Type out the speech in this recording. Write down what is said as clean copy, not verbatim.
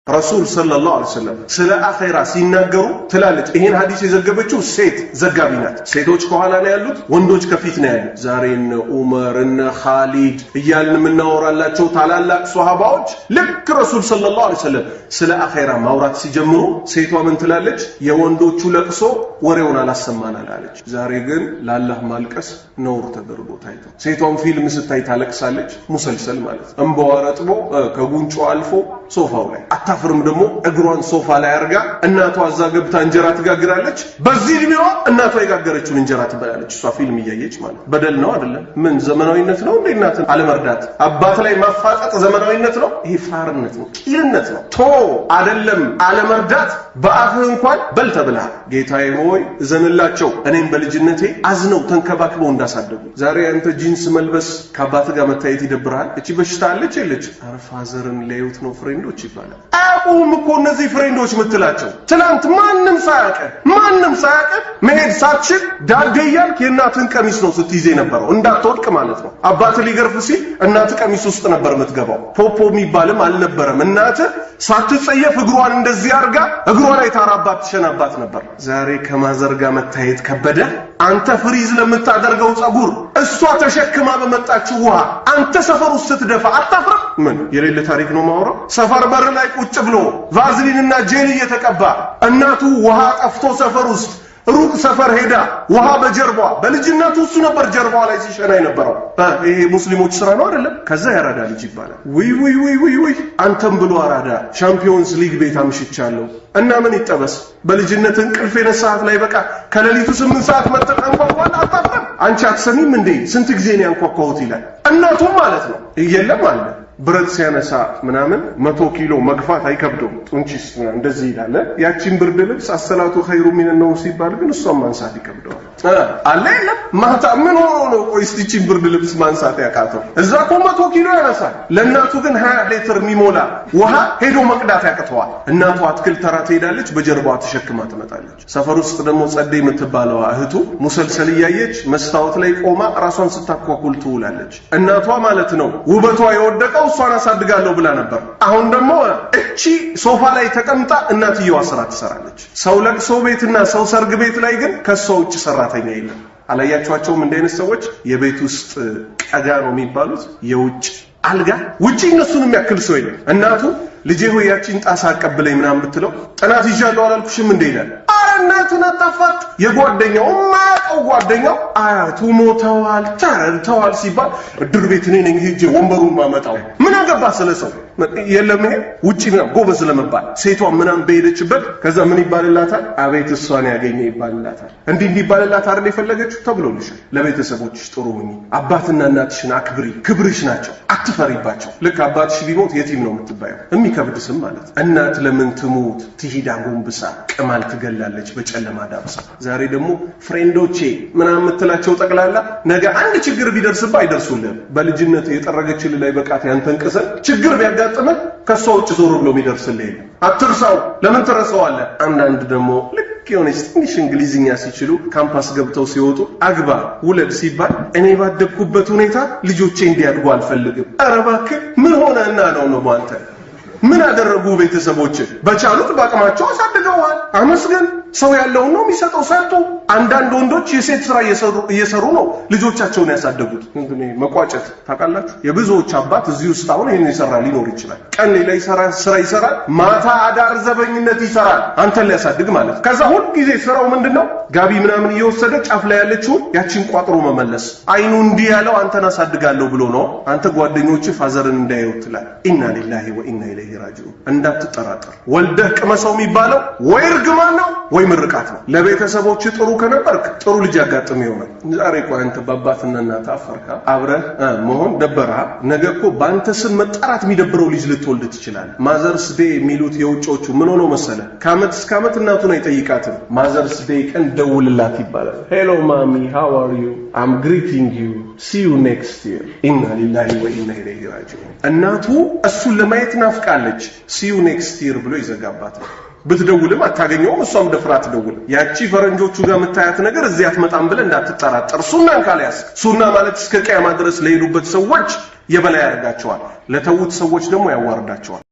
ረሱል ሰለላሁ ዐለይሂ ወሰለም ስለ አኺራ ሲናገሩ ትላለች። ይሄን ሐዲስ የዘገበችው ሴት ዘጋቢ ናት። ሴቶች ከኋላ ነው ያሉት፣ ወንዶች ከፊት ነው ያሉት። ዛሬ እነ ዑመር እነ ኻሊድ እያልን የምናወራላቸው ታላላቅ ሷሃባዎች ልክ ረሱል ሰለላሁ ዐለይሂ ወሰለም ስለ አኺራ ማውራት ሲጀምሩ ሴቷ ምን ትላለች? የወንዶቹ ለቅሶ ወሬውን አላሰማናል አለች። ዛሬ ግን ለአላህ ማልቀስ ነውር ተደርጎ ታይቶ ሴቷም ፊልም ስታይ ታለቅሳለች። ሙሰልሰል ማለት እንባዋ ረጥቦ ከጉንጯ አልፎ ሶፋው ላይ አታፍርም። ደግሞ እግሯን ሶፋ ላይ አርጋ እናቷ እዛ ገብታ እንጀራ ትጋግራለች። በዚህ እድሜዋ እናቷ የጋገረችውን እንጀራ ትበላለች። እሷ ፊልም እያየች ማለት በደል ነው አይደለም? ምን ዘመናዊነት ነው እንዴ? እናትን አለመርዳት አባት ላይ ማፋጠጥ ዘመናዊነት ነው? ይሄ ፋርነት ነው፣ ቂልነት ነው። ቶ አይደለም አለመርዳት በአፍህ እንኳን በል ተብለሃል። ጌታዬ ሆይ እዘንላቸው እኔም በልጅነቴ አዝነው ተንከባክበው እንዳሳደጉ። ዛሬ አንተ ጂንስ መልበስ ከአባት ጋር መታየት ይደብራል። እቺ በሽታ አለች የለች? አርፋዘርን ሊያዩት ነው ፍሬንዶች ይባላል። አቁም እኮ እነዚህ ፍሬንዶች ምትላቸው ትናንት ማንንም ሳያቀ መሄድ ሳትችል ዳዴ እያልክ የእናትህን ቀሚስ ነው ስትይዝ የነበረው እንዳትወድቅ ማለት ነው። አባትህ ሊገርፍ ሲል እናትህ ቀሚስ ውስጥ ነበር የምትገባው። ፖፖ የሚባልም አልነበረም። እናትህ ሳትጸየፍ እግሯን እንደዚህ አርጋ እግሯ ላይ ታራባት ትሸናባት ነበር። ዛሬ ከማዘር ጋር መታየት ከበደ። አንተ ፍሪዝ ለምታደርገው ጸጉር እሷ ተሸክማ በመጣችው ውሃ አንተ ሰፈር ውስጥ ስትደፋ አታፍርም? ምን የሌለ ታሪክ ነው ማውራው? ሰፈር በር ላይ ቁጭ ብሎ ቫዝሊንና ጄል እየተቀባ እናቱ ውሃ ጠፍቶ ሰፈር ውስጥ ሩቅ ሰፈር ሄዳ ውሃ በጀርባ በልጅነቱ እሱ ነበር ጀርባዋ ላይ ሲሸና የነበረው። ይሄ ሙስሊሞች ስራ ነው አይደለም? ከዛ ያራዳ ልጅ ይባላል። ውይ አንተም ብሎ አራዳ ሻምፒዮንስ ሊግ ቤት አምሽቻለሁ እና ምን ይጠበስ? በልጅነት እንቅልፍ የነሳት ላይ በቃ ከሌሊቱ 8 ሰዓት መጥተንኳኳን አጣጣም። አንቺ አትሰሚም እንዴ? ስንት ጊዜ ነው ያንኳኳሁት ይላል። እናቱም ማለት ነው እየለም አለ ብረት ሲያነሳ ምናምን 100 ኪሎ መግፋት አይከብደውም ጡንቺስ እንደዚህ ይላል። ያቺን ብርድ ልብስ አሰላቱ ኸይሩ ሚን ነው ሲባል ግን እሷን ማንሳት ይከብደዋል አለ የለም። ማታ ምን ሆኖ ነው ቆይስ ይቺን ብርድ ልብስ ማንሳት ያቃተው? እዛ እኮ 100 ኪሎ ያነሳል። ለእናቱ ግን 20 ሊትር የሚሞላ ውሃ ሄዶ መቅዳት ያቅተዋል። እናቱ አትክልት ተራ ትሄዳለች፣ በጀርባዋ ተሸክማ ትመጣለች። ሰፈር ውስጥ ደግሞ ጸዴ የምትባለው እህቱ ሙሰልሰል እያየች መስታወት ላይ ቆማ ራሷን ስታኳኩል ትውላለች። እናቷ ማለት ነው ውበቷ የወደቀው እሷን አሳድጋለሁ ብላ ነበር። አሁን ደግሞ እቺ ሶፋ ላይ ተቀምጣ እናትየዋ ስራ ትሰራለች። ሰው ለቅሶ ቤትና ሰው ሰርግ ቤት ላይ ግን ከሷ ውጭ ሰራተኛ የለም። አላያችኋቸውም? እንደ አይነት ሰዎች የቤት ውስጥ ቀጋ ነው የሚባሉት፣ የውጭ አልጋ ውጪ እነሱን የሚያክል ሰው የለም። እናቱ ልጄ ሆይ ያቺን ጣሳ አቀብለኝ ምናምን ብትለው ጥናት ይዣለሁ አላልኩሽም እንዴ ይላል። አረ እናቱን አጣፋት። የጓደኛው ማቀው ጓደኛው አያቱ ሞተዋል ተረድተዋል ሲባል እድር ቤት እኔ ነኝ ሄጄ ወንበሩን ማመጣው። ምን አገባ ስለሰው? የለም ይሄ ውጪ ምናምን ጎበዝ ለመባል ሴቷ ምናምን በሄደችበት ከዛ ምን ይባልላታል? አቤት እሷን ያገኘ ይባልላታል። እንዲህ ይባልላት አይደል የፈለገችው ተብሎልሻል። ለቤተሰቦችሽ ጥሩ ሁኚ፣ አባትና እናትሽን አክብሪ፣ ክብርሽ ናቸው፣ አትፈሪባቸው። ልክ አባትሽ ቢሞት የቲም ነው የምትባየው። የሚከብድ ስም ማለት። እናት ለምን ትሙት ትሂድ አጎንብሳ ቅማል ትገላለች በጨለማ ዳብሳ። ዛሬ ደግሞ ፍሬንዶቼ ምናምን የምትላቸው ጠቅላላ ነገ አንድ ችግር ቢደርስባ አይደርሱልህም። በልጅነት የጠረገችልህ ላይ በቃት ያንተን ቅሰል ችግር ቢያጋጥምህ ከሷ ውጭ ዞር ብሎ የሚደርስልህ አትርሳው። ለምን ትረሳዋለህ? አንዳንድ ደግሞ ልክ የሆነች ትንሽ እንግሊዝኛ ሲችሉ ካምፓስ ገብተው ሲወጡ አግባ ውለድ ሲባል እኔ ባደግኩበት ሁኔታ ልጆቼ እንዲያድጉ አልፈልግም። ኧረ እባክህ ምን ሆነና ነው አንተ? ምን አደረጉ ቤተሰቦች? በቻሉት ባቅማቸው አሳድገዋል። አመስገን። ሰው ያለውን ነው የሚሰጠው። ሰጡ። አንዳንድ ወንዶች የሴት ስራ እየሰሩ ነው ልጆቻቸውን ያሳደጉት። እንግዲህ መቋጨት ታውቃላችሁ። የብዙዎች አባት እዚህ ውስጥ አሁን ይሄን ይሰራ ሊኖር ይችላል። ቀን ላይ ስራ ይሰራል፣ ማታ አዳር ዘበኝነት ይሰራል፣ አንተን ሊያሳድግ ማለት። ከዛ ሁሉ ጊዜ ስራው ምንድነው? ጋቢ ምናምን እየወሰደ ጫፍ ላይ ያለችውን ያቺን ቋጥሮ መመለስ። አይኑ እንዲህ ያለው አንተን አሳድጋለሁ ብሎ ነው። አንተ ጓደኞች ፋዘርን እንዳይው ትላል። ኢና ሊላሂ ወኢና ኢለይሂ ራጂዑን። እንዳትጠራጠር። ወልደህ ቅመሰው የሚባለው ወይ እርግማን ነው ወይ ምርቃት ነው። ለቤተሰቦች ጥሩ ከነበርክ ጥሩ ልጅ ያጋጥም ይሆናል። ዛሬ ቆይ አንተ በአባትና እናት አፈርካ አብረህ መሆን ደበረህ። ነገ እኮ በአንተ ስም መጣራት የሚደብረው ልጅ ልትወልድ ትችላለህ። ማዘርስ ዴይ የሚሉት የውጮቹ ምን ሆኖ መሰለ? ከዓመት እስከ ዓመት እናቱን አይጠይቃትም። ማዘርስ ዴይ ቀን ደውልላት ይባላል። ሄሎ ማሚ ሃው አር ዩ አም ግሪቲንግ ዩ ሲ ዩ ኔክስት ይር። ኢና ሊላሂ ወኢና ኢለይሂ ራጂዑን። እናቱ እሱን ለማየት ናፍቃለች። ሲ ዩ ኔክስት ይር ብሎ ይዘጋባታል። ብትደውልም አታገኘውም። እሷም ደፍራ ትደውል። ያቺ ፈረንጆቹ ጋር የምታያት ነገር እዚህ አትመጣም ብለህ እንዳትጠራጠር። ሱናን ካልያዝ ሱና ማለት እስከ ቂያማ ድረስ ለሄዱበት ሰዎች የበላይ ያደርጋቸዋል፣ ለተውት ሰዎች ደግሞ ያዋርዳቸዋል።